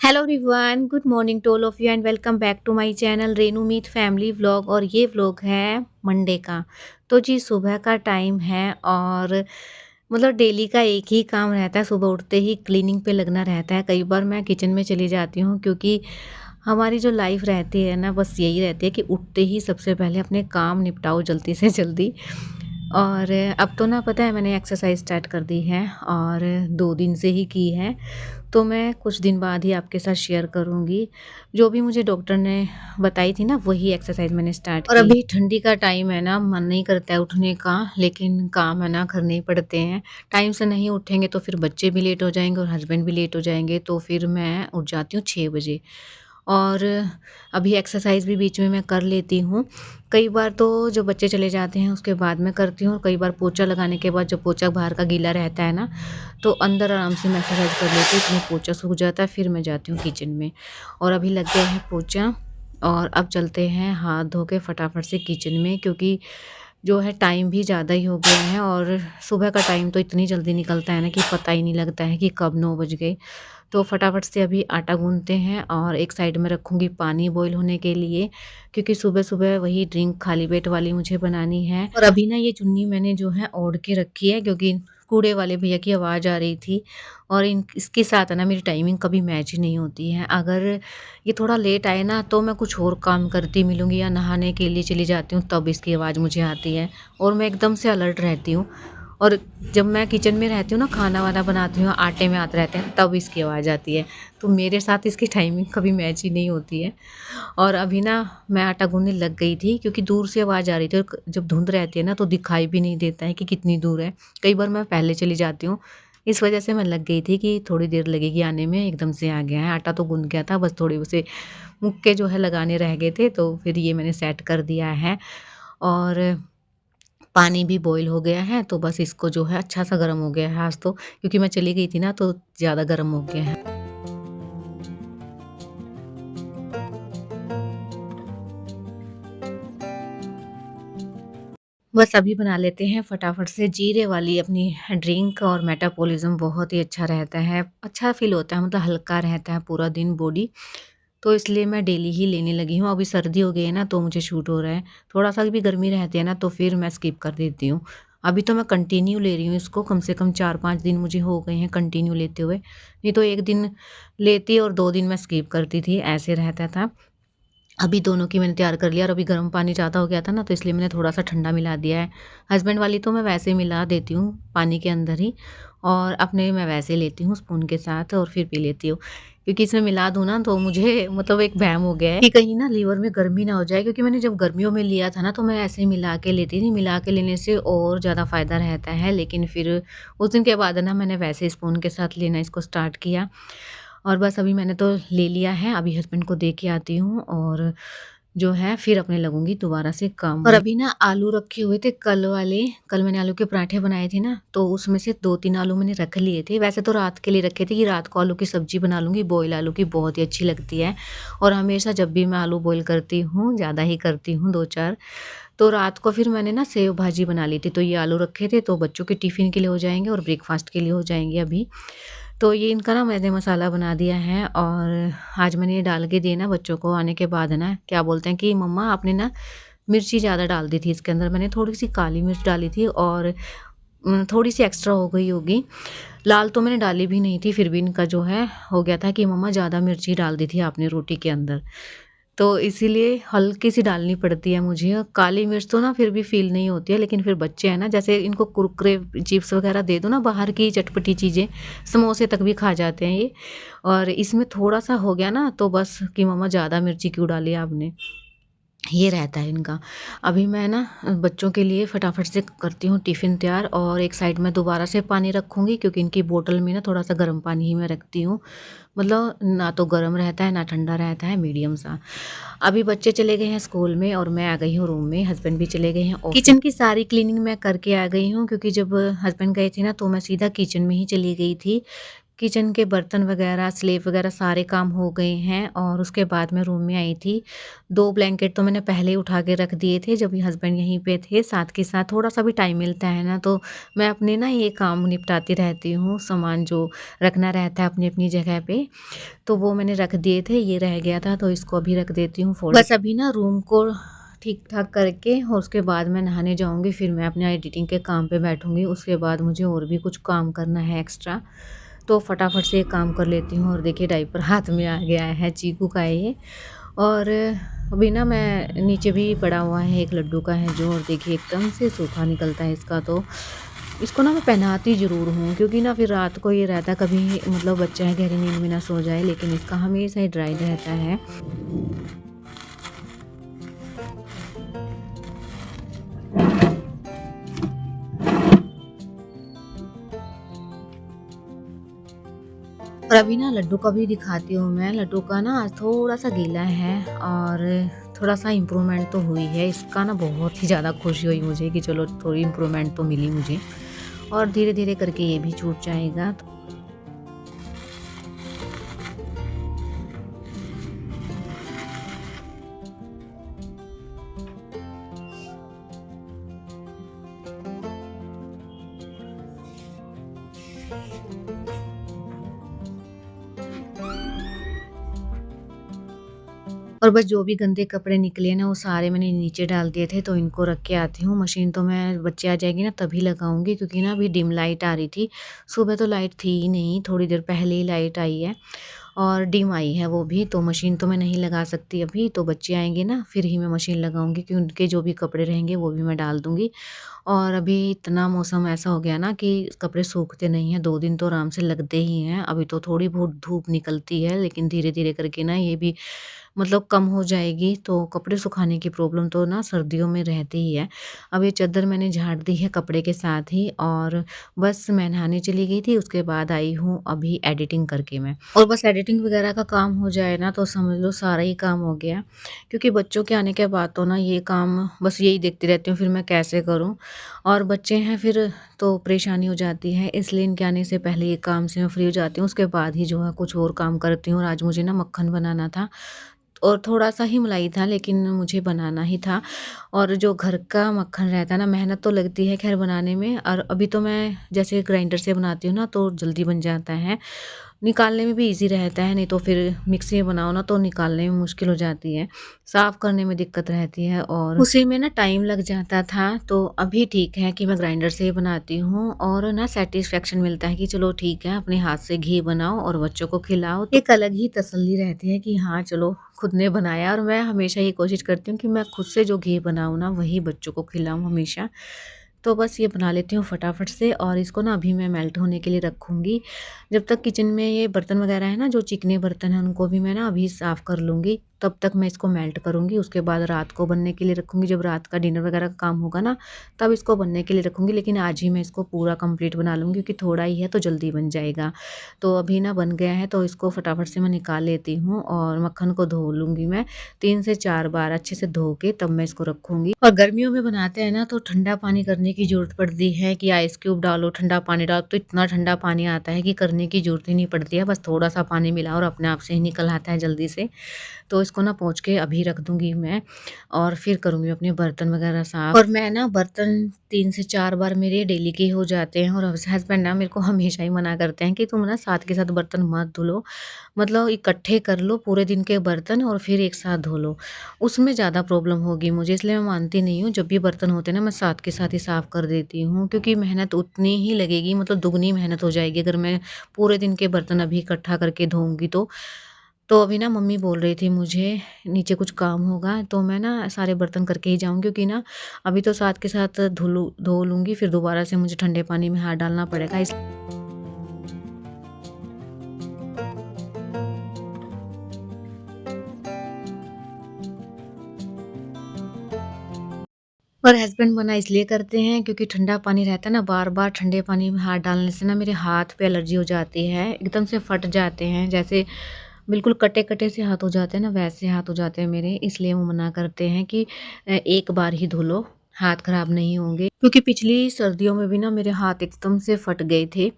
Hello everyone, good morning to all of you and welcome back to my channel Renu Meet family vlog. और ये vlog है Monday का। तो जी सुबह का टाइम है और मतलब डेली का एक ही काम रहता है, सुबह उठते ही क्लीनिंग पे लगना रहता है। कई बार मैं किचन में चली जाती हूँ क्योंकि हमारी जो लाइफ रहती है ना, बस यही रहती है कि उठते ही सबसे पहले अपने काम निपटाओ जल्दी से जल्दी। और अब तो ना पता है मैंने एक्सरसाइज स्टार्ट कर दी है और 2 दिन से ही की है। तो मैं कुछ दिन बाद ही आपके साथ शेयर करूँगी। जो भी मुझे डॉक्टर ने बताई थी ना, वही एक्सरसाइज मैंने स्टार्ट और की। अभी ठंडी का टाइम है ना, मन नहीं करता है उठने का, लेकिन काम है ना करने ही पड़ते हैं। टाइम से नहीं उठेंगे तो फिर बच्चे भी लेट हो जाएँगे और हस्बैंड भी लेट हो जाएँगे, तो फिर मैं उठ जाती हूँ 6 बजे। और अभी एक्सरसाइज भी बीच में मैं कर लेती हूँ। कई बार तो जो बच्चे चले जाते हैं उसके बाद मैं करती हूँ, और कई बार पोछा लगाने के बाद, जब पोछा बाहर का गीला रहता है ना, तो अंदर आराम से मैं एक्सरसाइज कर लेती हूँ। इसमें पोछा सूख जाता है, फिर मैं जाती हूँ किचन में। और अभी लग गया है पोछा, और अब चलते हैं हाथ धो के फटाफट से किचन में, क्योंकि जो है टाइम भी ज़्यादा ही हो गया है। और सुबह का टाइम तो इतनी जल्दी निकलता है ना कि पता ही नहीं लगता है कि कब 9 बज गए। तो फटाफट से अभी आटा गूँथते हैं और एक साइड में रखूँगी पानी बॉईल होने के लिए, क्योंकि सुबह-सुबह वही ड्रिंक खाली पेट वाली मुझे बनानी है। और अभी ना ये चुन्नी मैंने जो है ओढ़ के रखी है, क्योंकि कूड़े वाले भैया की आवाज़ आ रही थी। और इन इसके साथ है ना मेरी टाइमिंग कभी मैच ही नहीं होती है। अगर ये थोड़ा लेट आए ना, तो मैं कुछ और काम करती मिलूँगी या नहाने के लिए चली जाती हूँ, तब इसकी आवाज़ मुझे आती है और मैं एकदम से अलर्ट रहती हूँ। और जब मैं किचन में रहती हूँ ना, खाना-वाना बनाती हूँ, आटे में हाथ रहते हैं, तब इसकी आवाज़ आती है। तो मेरे साथ इसकी टाइमिंग कभी मैच ही नहीं होती है। और अभी ना मैं आटा गूँथने लग गई थी, क्योंकि दूर से आवाज़ आ रही थी, और जब धुंध रहती है ना, तो दिखाई भी नहीं देता है कि कितनी दूर है। कई बार मैं पहले चली जाती हूँ, इस वजह से मैं लग गई थी कि थोड़ी देर लगेगी आने में, एकदम से आ गया है। आटा तो गूँथ गया था, बस थोड़े से मुक्के जो है लगाने रह गए थे, तो फिर ये मैंने सेट कर दिया है। और पानी भी बॉईल हो गया है, तो बस इसको जो है अच्छा-सा गरम हो गया है आज तो, क्योंकि मैं चली गई थी ना, तो ज़्यादा गरम हो गया है। बस अभी बना लेते हैं फटाफट से जीरे वाली अपनी ड्रिंक, और मेटाबॉलिज़्म बहुत ही अच्छा रहता है, अच्छा फ़ील होता है, मतलब हल्का रहता है पूरा दिन बॉडी। तो इसलिए मैं डेली ही लेने लगी हूँ। अभी सर्दी हो गई है ना, तो मुझे शूट हो रहा है। थोड़ा-सा भी गर्मी रहती है ना, तो फिर मैं स्किप कर देती हूँ। अभी तो मैं कंटिन्यू ले रही हूँ इसको, कम से कम 4-5 दिन मुझे हो गए हैं कंटिन्यू लेते हुए। नहीं तो 1 दिन लेती और 2 दिन मैं स्किप करती थी, ऐसे रहता था। अभी दोनों की मैंने तैयार कर लिया, और अभी गर्म पानी ज़्यादा हो गया था ना, तो इसलिए मैंने थोड़ा-सा ठंडा मिला दिया है। हस्बैंड वाली तो मैं वैसे मिला देती हूँ पानी के अंदर ही, और अपने मैं वैसे लेती हूँ स्पून के साथ और फिर पी लेती हूँ। क्योंकि इसमें मिला दूँ ना, तो मुझे मतलब एक वहम हो गया है कि कहीं ना लीवर में गर्मी ना हो जाए, क्योंकि मैंने जब गर्मियों में लिया था ना, तो मैं ऐसे ही मिला के लेती थी। मिला के लेने से और ज़्यादा फ़ायदा रहता है, लेकिन फिर उस दिन के बाद ना मैंने वैसे स्पून के साथ लेना इसको स्टार्ट किया। और बस अभी मैंने तो ले लिया है, अभी हस्बैंड को दे के आती हूँ, और जो है फिर अपने लगूँगी दोबारा से काम और में। अभी ना आलू रखे हुए थे कल वाले, कल मैंने आलू के पराठे बनाए थे ना, तो उसमें से 2-3 आलू मैंने रख लिए थे। वैसे तो रात के लिए रखे थे कि रात को आलू की सब्ज़ी बना लूँगी, बॉयल आलू की बहुत ही अच्छी लगती है। और हमेशा जब भी मैं आलू बॉयल करती हूँ, ज़्यादा ही करती हूँ 2-4, तो रात को फिर मैंने ना सेव भाजी बना ली थी। तो ये आलू रखे थे, तो बच्चों के टिफ़िन के लिए हो जाएँगे और ब्रेकफ़ास्ट के लिए हो जाएँगे अभी। तो ये इनका ना मैंने मसाला बना दिया है, और आज मैंने ये डाल के दिए ना बच्चों को आने के बाद, है ना, क्या बोलते हैं कि मम्मा आपने ना मिर्ची ज़्यादा डाल दी थी इसके अंदर। मैंने थोड़ी-सी काली मिर्च डाली थी, और थोड़ी-सी एक्स्ट्रा हो गई होगी। लाल तो मैंने डाली भी नहीं थी, फिर भी इनका जो है हो गया था कि मम्मा ज़्यादा मिर्ची डाल दी थी आपने रोटी के अंदर। तो इसीलिए हल्की-सी डालनी पड़ती है मुझे, और काली मिर्च तो ना फिर भी फ़ील नहीं होती है, लेकिन फिर बच्चे हैं ना, जैसे इनको कुरकुरे, चिप्स वग़ैरह दे दो ना, बाहर की चटपटी चीज़ें, समोसे तक भी खा जाते हैं ये। और इसमें थोड़ा-सा हो गया ना, तो बस कि मम्मा ज़्यादा मिर्ची क्यों डाली आपने? ये रहता है इनका। अभी मैं ना बच्चों के लिए फटाफट से करती हूँ टिफ़िन तैयार, और एक साइड में दोबारा से पानी रखूँगी, क्योंकि इनकी बोतल में ना थोड़ा-सा गर्म पानी ही मैं रखती हूँ। मतलब ना तो गर्म रहता है, ना ठंडा रहता है, मीडियम सा। अभी बच्चे चले गए हैं स्कूल में, और मैं आ गई हूँ रूम में, हस्बैंड भी चले गए हैं ऑफ़िस। किचन की सारी क्लीनिंग मैं करके आ गई हूँ, क्योंकि जब हस्बैंड गए थे ना, तो मैं सीधा किचन में ही चली गई थी। किचन के बर्तन वगैरह, स्लेब वगैरह सारे काम हो गए हैं और उसके बाद मैं रूम में आई थी। 2 ब्लैंकेट तो मैंने पहले ही उठा के रख दिए थे जब ये हस्बैंड यहीं पे थे। साथ के साथ थोड़ा-सा भी टाइम मिलता है ना तो मैं अपने ना ये काम निपटाती रहती हूँ, सामान जो रखना रहता है अपनी-अपनी जगह पे, तो वो मैंने रख दिए थे। ये रह गया था तो इसको अभी रख देती हूँ फोल्ड। बस अभी ना रूम को ठीक-ठाक करके और उसके बाद मैं नहाने जाऊँगी, फिर मैं अपने एडिटिंग के काम पे बैठूँगी। उसके बाद मुझे और भी कुछ काम करना है एक्स्ट्रा। तो फटाफट से एक काम कर लेती हूँ और देखिए डायपर हाथ में आ गया है, चीकू का है ये। और अभी ना मैं नीचे भी पड़ा हुआ है एक लड्डू का है जो, और देखिए एकदम से सूखा निकलता है इसका, तो इसको ना मैं पहनाती ज़रूर हूँ क्योंकि ना फिर रात को ये रहता है कभी मतलब बच्चा है गहरी नींद में ना सो जाए, लेकिन इसका हमेशा ही ड्राई रहता है। और अभी ना लड्डू का भी दिखाती हूँ मैं। लड्डू का ना आज थोड़ा-सा गीला है और थोड़ा-सा इम्प्रूवमेंट तो हुई है। इसका ना बहुत ही ज़्यादा खुशी हुई मुझे कि चलो थोड़ी इम्प्रूवमेंट तो मिली मुझे, और धीरे-धीरे करके ये भी छूट जाएगा। और बस जो भी गंदे कपड़े निकले ना वो सारे मैंने नीचे डाल दिए थे, तो इनको रख के आती हूँ। मशीन तो मैं बच्चे आ जाएँगे ना तभी लगाऊँगी क्योंकि ना अभी डिम लाइट आ रही थी। सुबह तो लाइट थी ही नहीं, थोड़ी देर पहले ही लाइट आई है और डिम आई है वो भी, तो मशीन तो मैं नहीं लगा सकती अभी। तो बच्चे आएँगे ना फिर ही मैं मशीन लगाऊँगी कि उनके जो भी कपड़े रहेंगे वो भी मैं डाल दूँगी। और अभी इतना मौसम ऐसा हो गया ना कि कपड़े सूखते नहीं हैं, 2 दिन तो आराम से लगते ही हैं। अभी तो थोड़ी बहुत धूप निकलती है लेकिन धीरे-धीरे करके ना ये भी मतलब कम हो जाएगी, तो कपड़े सुखाने की प्रॉब्लम तो ना सर्दियों में रहती ही है। अब ये चद्दर मैंने झाड़ दी है कपड़े के साथ ही, और बस मैं नहाने चली गई थी, उसके बाद आई हूँ अभी एडिटिंग करके मैं। और बस एडिटिंग वगैरह का काम हो जाए ना तो समझ लो सारा ही काम हो गया। क्योंकि बच्चों के आने के बाद तो ना ये काम बस यही देखती रहती हूँ फिर मैं कैसे करूँ? और बच्चे हैं फिर तो परेशानी हो जाती है, इसलिए इनके आने से पहले ये काम से मैं फ्री हो जाती हूँ, उसके बाद ही जो है कुछ और काम करती हूँ। और आज मुझे ना मक्खन बनाना था और थोड़ा-सा ही मलाई था लेकिन मुझे बनाना ही था। और जो घर का मक्खन रहता है ना, मेहनत तो लगती है ख़ैर बनाने में, और अभी तो मैं जैसे ग्राइंडर से बनाती हूँ ना तो जल्दी बन जाता है। निकालने में भी ईज़ी रहता है, नहीं तो फिर मिक्सी में बनाओ ना तो निकालने में मुश्किल हो जाती है। साफ़ करने में दिक्कत रहती है और उसी में ना टाइम लग जाता था, तो अभी ठीक है कि मैं ग्राइंडर से ही बनाती हूँ और ना सैटिस्फैक्शन मिलता है कि चलो ठीक है, अपने हाथ से घी बनाओ और बच्चों को खिलाओ। तो एक अलग ही तसल्ली रहती है कि हाँ, चलो खुद ने बनाया। और मैं हमेशा ये कोशिश करती हूँ कि मैं खुद से जो घी बनाऊँ ना वही बच्चों को खिलाऊँ हमेशा। तो बस ये बना लेती हूँ फटाफट से और इसको ना अभी मैं मेल्ट होने के लिए रखूँगी। जब तक किचन में ये बर्तन वग़ैरह है ना, जो चिकने बर्तन हैं उनको भी मैं ना अभी साफ़ कर लूँगी, तब तक मैं इसको मेल्ट करूँगी। उसके बाद रात को बनने के लिए रखूँगी, जब रात का डिनर वग़ैरह का काम होगा ना, तब इसको बनने के लिए रखूँगी। लेकिन आज ही मैं इसको पूरा कंप्लीट बना लूँगी क्योंकि थोड़ा ही है तो जल्दी बन जाएगा। तो अभी ना बन गया है तो इसको फटाफट से मैं निकाल लेती हूँ और मक्खन को धो लूँगी मैं 3 से 4 बार अच्छे से धो के तब मैं इसको रखूँगी। और गर्मियों में बनाते हैं ना तो ठंडा पानी करने की ज़रूरत पड़ती है कि आइस क्यूब डालो, ठंडा पानी डालो, तो इतना ठंडा पानी आता है कि करने की ज़रूरत ही नहीं पड़ती है। बस थोड़ा-सा पानी मिलाओ और अपने आप से ही निकल आता है जल्दी से। तो इसको ना पोंछ के अभी रख दूँगी मैं और फिर करूँगी अपने बर्तन वग़ैरह साफ़। और मैं ना बर्तन 3 से 4 बार मेरे डेली के हो जाते हैं, और हस्बैंड ना मेरे को हमेशा ही मना करते हैं कि तुम ना साथ के साथ बर्तन मत धुलो, मतलब इकट्ठे कर लो पूरे दिन के बर्तन और फिर एक साथ धो लो। उसमें ज़्यादा प्रॉब्लम होगी मुझे, इसलिए मैं मानती नहीं हूँ। जब भी बर्तन होते हैं ना मैं साथ के साथ ही साफ़ कर देती हूँ क्योंकि मेहनत उतनी ही लगेगी, मतलब दुगनी मेहनत हो जाएगी अगर मैं पूरे दिन के बर्तन अभी इकट्ठा करके धोऊँगी तो। तो अभी ना मम्मी बोल रही थी मुझे नीचे कुछ काम होगा तो मैं ना सारे बर्तन करके ही जाऊँगी, क्योंकि ना अभी तो साथ के साथ धो लूँगी, फिर दोबारा से मुझे ठंडे पानी में हाथ डालना पड़ेगा। इस और हस्बैंड मना इसलिए करते हैं क्योंकि ठंडा पानी रहता है ना, बार-बार ठंडे पानी में हाथ डालने से ना मेरे हाथ पे एलर्जी हो जाती है, एकदम से फट जाते हैं, जैसे बिल्कुल कटे-कटे से हाथ हो जाते हैं ना, वैसे हाथ हो जाते हैं मेरे, इसलिए वो मना करते हैं कि एक बार ही धो लो, हाथ खराब नहीं होंगे। क्योंकि पिछली सर्दियों में भी ना मेरे हाथ एकदम से फट गए थे।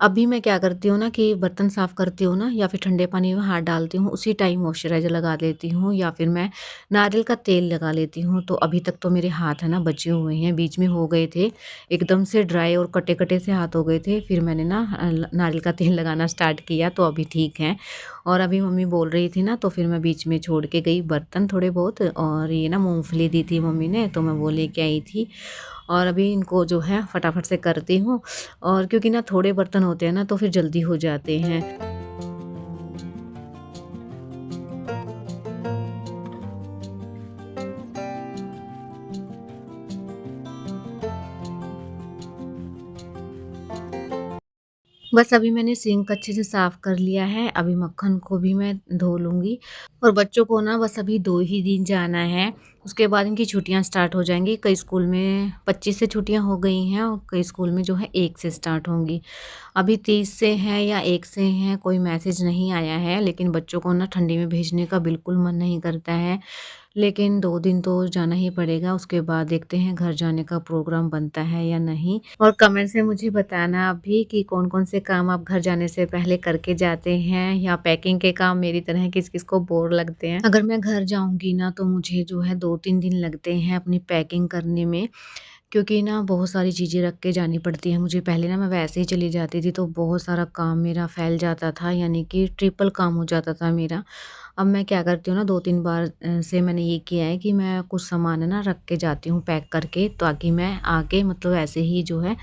अभी मैं क्या करती हूँ ना कि बर्तन साफ़ करती हूँ ना या फिर ठंडे पानी में हाथ डालती हूँ, उसी टाइम मॉइस्चराइज़र लगा लेती हूँ या फिर मैं नारियल का तेल लगा लेती हूँ। तो अभी तक तो मेरे हाथ है ना बचे हुए हैं, बीच में हो गए थे, एकदम से ड्राई और कटे-कटे से हाथ हो गए थे। फिर मैंने ना नारियल का तेल लगाना स्टार्ट किया तो अभी ठीक हैं। और अभी मम्मी बोल रही थी ना तो फिर मैं बीच में छोड़ के गई बर्तन थोड़े बहुत, और ये ना मूँगफली दी थी मम्मी ने तो मैं वो लेके आई थी। और अभी इनको जो है फटाफट से करती हूँ, और क्योंकि ना थोड़े बर्तन होते हैं ना तो फिर जल्दी हो जाते हैं। बस अभी मैंने सिंक अच्छे से साफ़ कर लिया है, अभी मक्खन को भी मैं धो लूँगी। और बच्चों को ना बस अभी 2 ही दिन जाना है, उसके बाद इनकी छुट्टियाँ स्टार्ट हो जाएँगी। कई स्कूल में 25 से छुट्टियाँ हो गई हैं और कई स्कूल में जो है 1 से स्टार्ट होंगी। अभी 30 से हैं या 1 से हैं, कोई मैसेज नहीं आया है, लेकिन बच्चों को ना ठंडी में भेजने का बिल्कुल मन नहीं करता है। लेकिन 2 दिन तो जाना ही पड़ेगा, उसके बाद देखते हैं घर जाने का प्रोग्राम बनता है या नहीं। और कमेंट से मुझे बताना आप भी कि कौन-कौन से काम आप घर जाने से पहले करके जाते हैं, या पैकिंग के काम मेरी तरह किस-किस को बोर लगते हैं। अगर मैं घर जाऊँगी ना तो मुझे जो है 2-3 दिन लगते हैं अपनी पैकिंग करने में, क्योंकि ना बहुत सारी चीज़ें रख के जानी पड़ती हैं मुझे। पहले ना मैं वैसे ही चली जाती थी तो बहुत सारा काम मेरा फैल जाता था, यानी कि ट्रिपल काम हो जाता था मेरा। अब मैं क्या करती हूँ ना 2-3 बार से मैंने ये किया है कि मैं कुछ सामान है ना रख के जाती हूँ पैक करके, ताकि मैं आके मतलब ऐसे ही जो है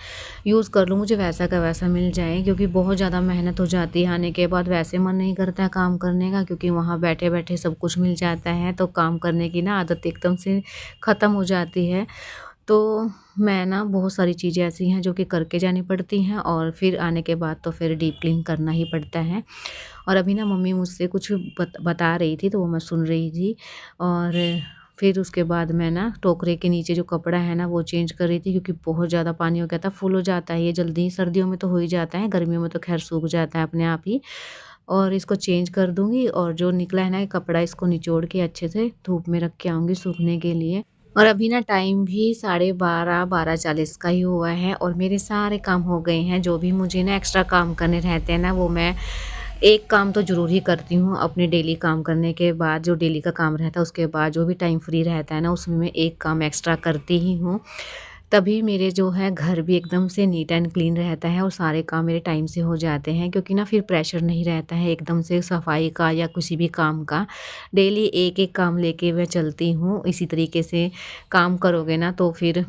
यूज़ कर लूँ, मुझे वैसा का वैसा मिल जाए। क्योंकि बहुत ज़्यादा मेहनत हो जाती है, आने के बाद वैसे मन नहीं करता है काम करने का, क्योंकि वहाँ बैठे-बैठे सब कुछ मिल जाता है तो काम करने की ना आदत एकदम से ख़त्म हो जाती है। तो मैं ना बहुत सारी चीज़ें ऐसी हैं जो कि करके जानी पड़ती हैं, और फिर आने के बाद तो फिर डीप क्लीन करना ही पड़ता है। और अभी ना मम्मी मुझसे कुछ बता रही थी तो वो मैं सुन रही थी, और फिर उसके बाद मैं ना टोकरे के नीचे जो कपड़ा है ना वो चेंज कर रही थी, क्योंकि बहुत ज़्यादा पानी हो गया था, फुल हो जाता है ये जल्दी, सर्दियों में तो हो ही जाता है, गर्मियों में तो खैर सूख जाता है अपने आप ही। और इसको चेंज कर दूँगी, और जो निकला है ना ये कपड़ा इसको निचोड़ के अच्छे से धूप में रख के आऊँगी सूखने के लिए। और अभी ना टाइम भी 12:30 12:40 का ही हुआ है, और मेरे सारे काम हो गए हैं। जो भी मुझे ना एक्स्ट्रा काम करने रहते हैं ना वो मैं एक काम तो ज़रूर ही करती हूँ अपने डेली काम करने के बाद। जो डेली का काम रहता है उसके बाद जो भी टाइम फ्री रहता है ना उसमें मैं एक काम एक्स्ट्रा करती ही हूँ। तभी मेरे जो है घर भी एकदम से नीट एंड क्लीन रहता है और सारे काम मेरे टाइम से हो जाते हैं, क्योंकि ना फिर प्रेशर नहीं रहता है एकदम से सफाई का या किसी भी काम का। डेली एक-एक काम लेके मैं चलती हूँ। इसी तरीके से काम करोगे ना तो फिर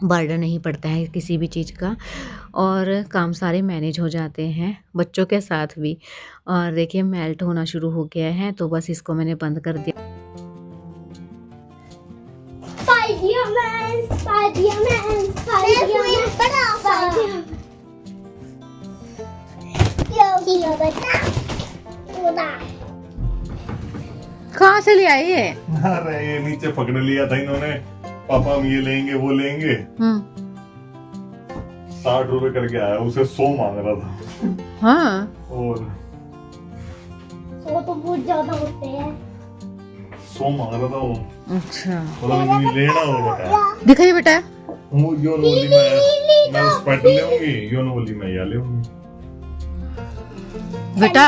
बर्डन नहीं पड़ता है किसी भी चीज़ का, और काम सारे मैनेज हो जाते हैं, बच्चों के साथ भी। और देखिए मेल्ट होना शुरू हो गया है तो बस इसको मैंने बंद कर दिया। Spider-Man, Spider-Man, Spider-Man, Spider-Man. Yo, बता, उड़ा. कहाँ से ले आई ये? अरे ये नीचे पकड़ लिया था इन्होंने, पापा हम ये लेंगे वो लेंगे। 60 रुपए करके आया, उसे 100 मांग रहा था। हाँ। और वो तो बहुत ज्यादा होते हैं. 100 मांग रहा था वो। अच्छा। मतलब ये लेना हो बेटा, दिखाइए बेटा। वो योनो वाली मैं स्पेट ले आऊंगी, योनो वाली मैं ये ले आऊंगी। बेटा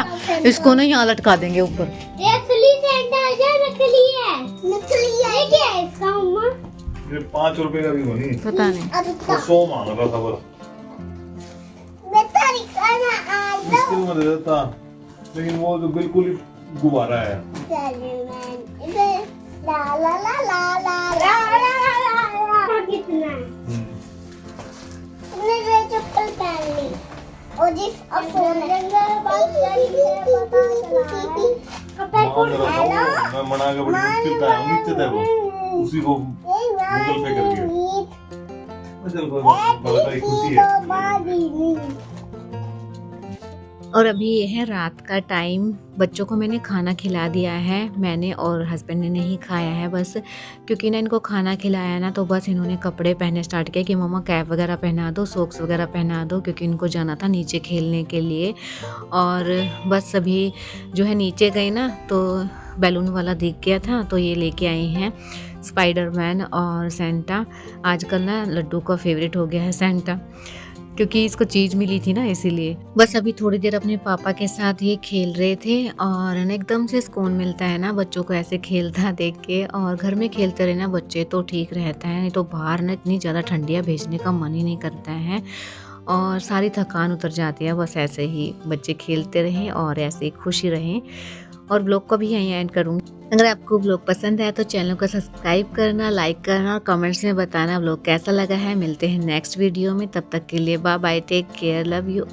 इसको ना यहाँ लटका देंगे ऊपर। ये असली सैंटा है, नकली है? नकली है. ये क्या है इसका मम्मा? ये 5 रुपए का भी नहीं, पता नहीं। वो 100 मांग रहा था बस। बेटा निकालना आ मुश्किल में दे देता, लेकिन वो तो बिल्कुल ही गुब्बारा है। Spider-Man, इधर ला ला ला ला ला ला ला ला ला. कितना? तुमने ये चप्पल पहन ली और जिस फोन जंगल बात करेंगे पता चला है. कपड़े को हेलो मैं मना के बड़ी मुश्किल से आया, नीचे था वो, उसी को गूगल पे कर दिया। चल कोई बात नहीं, खुशी है। और अभी ये है रात का टाइम, बच्चों को मैंने खाना खिला दिया है, मैंने और हस्बैंड ने नहीं खाया है बस, क्योंकि ना इनको खाना खिलाया ना तो बस इन्होंने कपड़े पहनने स्टार्ट किया कि मम्मा कैप वगैरह पहना दो, सॉक्स वगैरह पहना दो, क्योंकि इनको जाना था नीचे खेलने के लिए। और बस अभी जो है नीचे गए ना तो बैलून वाला दिख गया था तो ये लेके आए हैं, स्पाइडरमैन और सेंटा। आजकल ना लड्डू का फेवरेट हो गया है सेंटा, क्योंकि इसको चीज़ मिली थी ना इसीलिए। बस अभी थोड़ी देर अपने पापा के साथ ये खेल रहे थे और ना एकदम से सुकून मिलता है ना बच्चों को ऐसे खेलता देख के। और घर में खेलते रहे ना बच्चे तो ठीक रहता है, नहीं तो बाहर ना इतनी ज़्यादा ठंडियाँ भेजने का मन ही नहीं करता है और सारी थकान उतर जाती है। बस ऐसे ही बच्चे खेलते रहें और ऐसे ही खुशी रहें। और ब्लॉग को भी यहीं एंड करूँगी। अगर आपको ब्लॉग पसंद आया तो चैनल को सब्सक्राइब करना, लाइक करना और कमेंट्स में बताना ब्लॉग कैसा लगा है। मिलते हैं नेक्स्ट वीडियो में, तब तक के लिए bye bye, take care, love you.